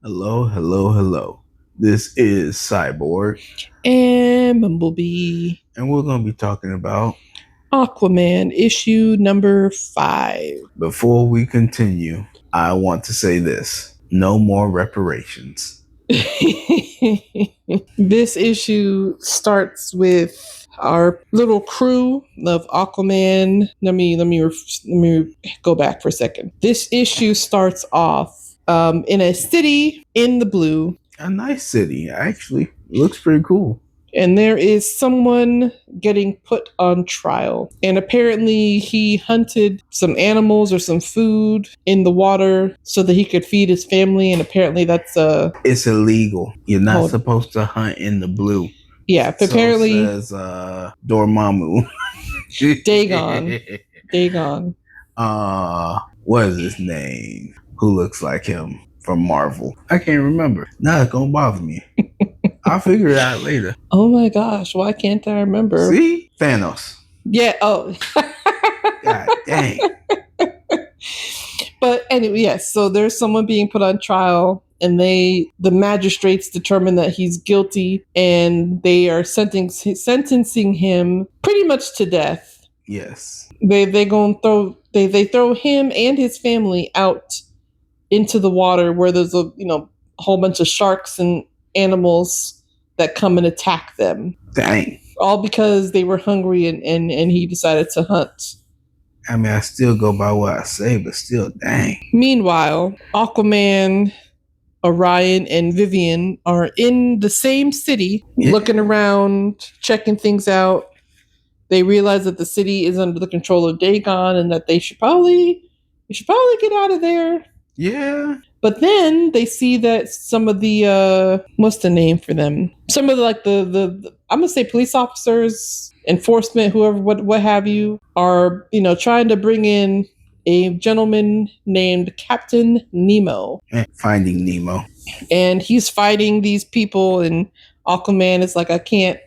Hello, hello, hello. This is Cyborg, And Bumblebee. and we're going to be talking about. Aquaman issue number 5. Before we continue, I want to say this: no more reparations. This issue starts with our little crew of Aquaman. Let me go back for a second. This issue starts off in a city in the blue. A nice city, actually. Looks pretty cool. And there is someone getting put on trial. And apparently he hunted some animals or some food in the water so that he could feed his family. And apparently that's It's illegal. You're not supposed to hunt in the blue. Yeah, apparently says Dormammu. Dagon. What is his name? Who looks like him from Marvel? I can't remember. Now it's gonna bother me. I'll figure it out later. Oh my gosh, why can't I remember? See? Thanos. Yeah, oh. God dang. But anyway, yes, so there's someone being put on trial and the magistrates determine that he's guilty and they are sentencing him pretty much to death. Yes. They throw him and his family out into the water where there's a whole bunch of sharks and animals that come and attack them. Dang. All because they were hungry and he decided to hunt. I mean, I still go by what I say, but still, dang. Meanwhile, Aquaman, Orion, and Vivian are in the same city, looking around, checking things out. They realize that the city is under the control of Dagon and that they should probably get out of there. Yeah. But then they see that some of the what's the name for them? Some of the I'm gonna say police officers, enforcement, whoever, what have you, are trying to bring in a gentleman named Captain Nemo. Finding Nemo. And he's fighting these people, and Aquaman is like, I can't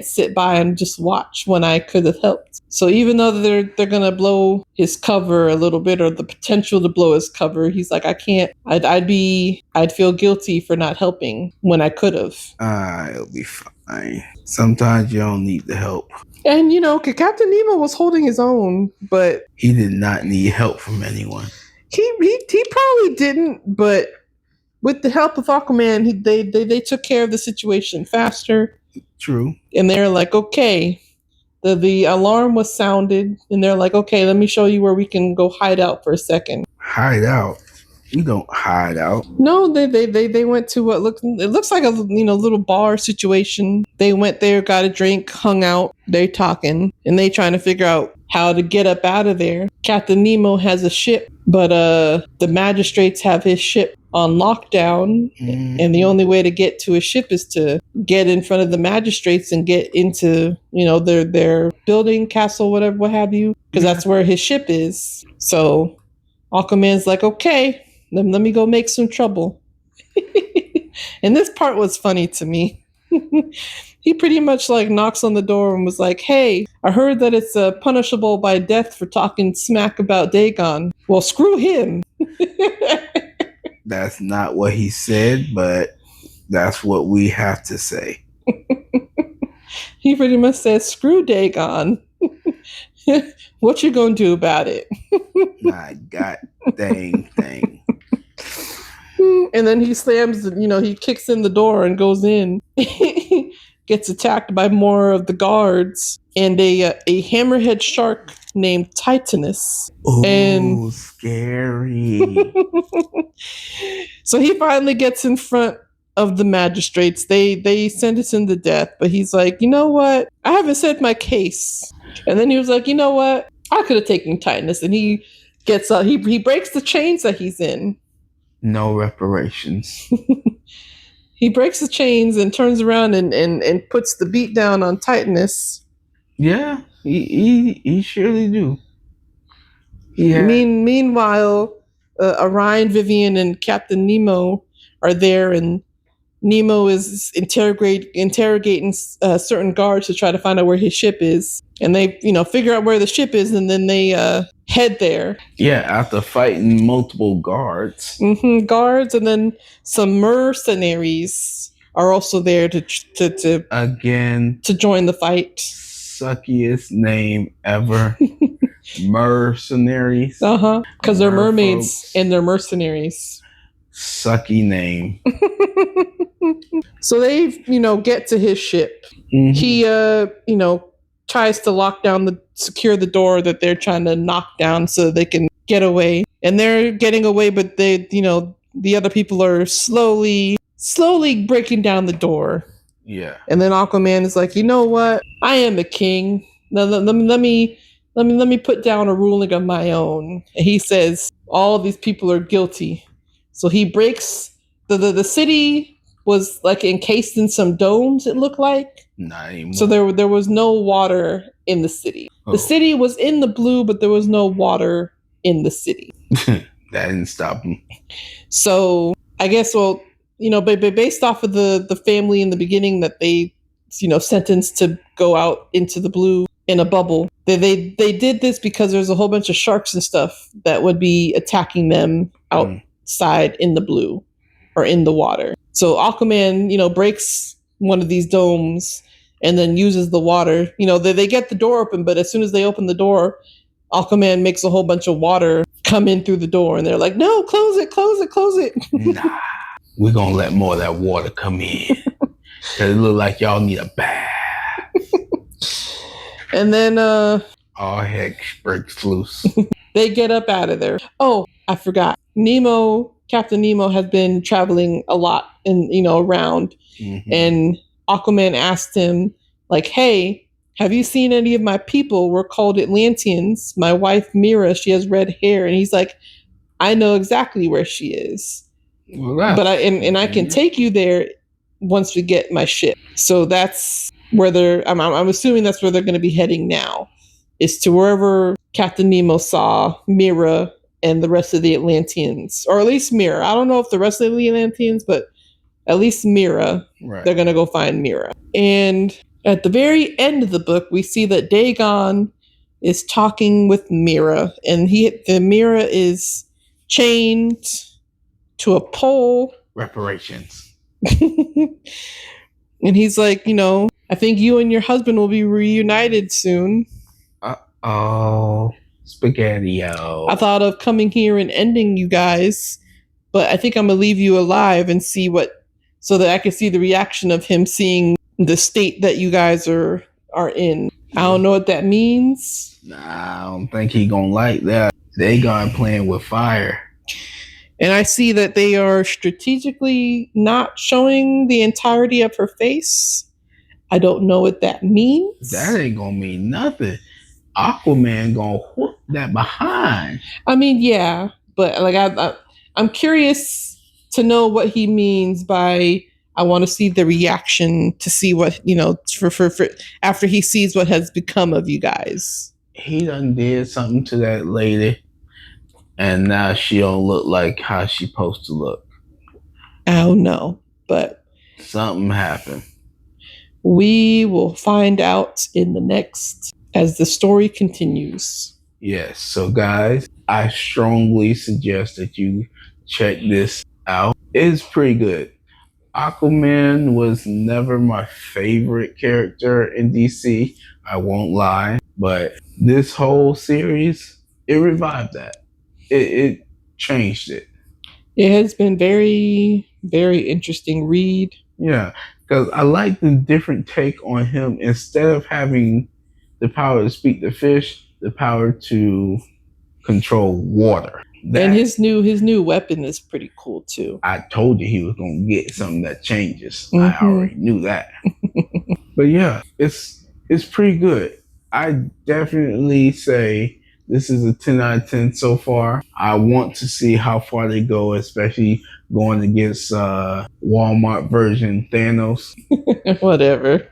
sit by and just watch when I could have helped. So even though they're gonna blow his cover a little bit, or the potential to blow his cover, he's like, I can't. I'd feel guilty for not helping when I could have. It'll be fine. Sometimes you don't need the help. And Captain Nemo was holding his own, but he did not need help from anyone. He probably didn't, but with the help of Aquaman, they took care of the situation faster. True. And they're like, okay, the alarm was sounded, and they're like, okay, let me show you where we can go hide out for a second. Hide out? We don't hide out. No, they went to what looks like a little bar situation. They went there, got a drink, hung out. They're talking, and they trying to figure out how to get up out of there. Captain Nemo has a ship, but the magistrates have his ship on lockdown, and the only way to get to his ship is to get in front of the magistrates and get into their building, castle, whatever, what have you, because that's where his ship is. So Aquaman's like, okay, let me go make some trouble. And this part was funny to me. He pretty much knocks on the door and was like, hey, I heard that it's punishable by death for talking smack about Dagon. Well, screw him. That's not what he said, but that's what we have to say. He pretty much said, screw Dagon. What you gonna do about it? My god dang thing. And then he slams, he kicks in the door and goes in. Gets attacked by more of the guards and a hammerhead shark named Titanus. Oh, and scary. So he finally gets in front of the magistrates. They sentence him to death, but he's like, you know what? I haven't said my case. And then he was like, you know what? I could have taken Titanus. And he gets up. He breaks the chains that he's in. No reparations. He breaks the chains and turns around and puts the beat down on Titanus. Yeah, he surely do. Yeah. Meanwhile, Orion, Vivian, and Captain Nemo are there, and Nemo is interrogating certain guards to try to find out where his ship is, and they figure out where the ship is, and then they head there. Yeah, after fighting multiple guards. Guards, and then some mercenaries are also there to again to join the fight. Suckiest name ever. Mercenaries. Because they're mermaids and they're mercenaries. Sucky name. So they, get to his ship. Mm-hmm. He, tries to secure the door that they're trying to knock down so they can get away. And they're getting away, but they, the other people are slowly breaking down the door. Yeah. And then Aquaman is like, you know what? I am a king. Let me put down a ruling of my own. And he says all these people are guilty. So he breaks the city was like encased in some domes, it looked like. Not anymore. So there was no water in the city. Oh. The city was in the blue, but there was no water in the city. That didn't stop him. So I guess, but based off of the family in the beginning that they, sentenced to go out into the blue in a bubble, they did this because there's a whole bunch of sharks and stuff that would be attacking them outside in the blue or in the water. So Aquaman, breaks one of these domes and then uses the water. They get the door open, but as soon as they open the door, Aquaman makes a whole bunch of water come in through the door, and they're like, no, close it. Nah, we're going to let more of that water come in. Because it look like y'all need a bath. And then... all heck breaks loose. They get up out of there. Oh, I forgot. Captain Nemo has been traveling a lot around. Mm-hmm. And Aquaman asked him, like, hey, have you seen any of my people? We're called Atlanteans. My wife, Mira, she has red hair. And he's like, I know exactly where she is. Well, but I can take you there once we get my ship. So that's where I'm assuming that's where they're going to be heading now, is to wherever Captain Nemo saw Mira and the rest of the Atlanteans, or at least Mira. I don't know if the rest of the Atlanteans, but at least Mira. Right. They're going to go find Mira. And at the very end of the book, we see that Dagon is talking with Mira, and Mira is chained to a pole. Reparations. And he's like, I think you and your husband will be reunited soon. Oh, spaghetti-o. I thought of coming here and ending you guys, but I think I'm going to leave you alive and so that I can see the reaction of him seeing the state that you guys are in. I don't know what that means. Nah, I don't think he going to like that. They gone playing with fire. And I see that they are strategically not showing the entirety of her face. I don't know what that means. That ain't going to mean nothing. Aquaman gonna whoop that behind. I mean, yeah, but like I'm curious to know what he means by I want to see the reaction to see what for after he sees what has become of you guys. He done did something to that lady, and now she don't look like how she supposed to look. I don't know, but something happened. We will find out in the next. As the story continues. Yes. So guys, I strongly suggest that you check this out. It's pretty good. Aquaman was never my favorite character in DC. I won't lie. But this whole series, it revived that. It changed it. It has been very, very interesting read. Yeah. Because I like the different take on him. Instead of having the power to speak to fish, the power to control water. And his new weapon is pretty cool too. I told you he was going to get something that changes. Mm-hmm. I already knew that. But yeah, it's pretty good. I definitely say this is a 10 out of 10 so far. I want to see how far they go, especially going against Walmart version Thanos. Whatever.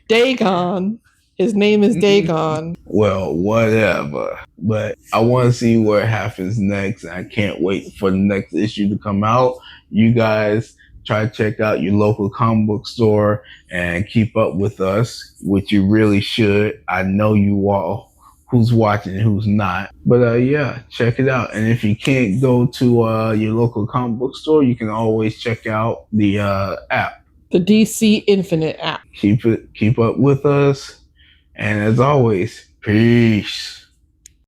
Dagon. His name is Dagon. Well, whatever. But I want to see what happens next. I can't wait for the next issue to come out. You guys try to check out your local comic book store and keep up with us, which you really should. I know you all who's watching and who's not. But yeah, check it out. And if you can't go to your local comic book store, you can always check out the app. The DC Infinite app. Keep up with us. And as always, peace.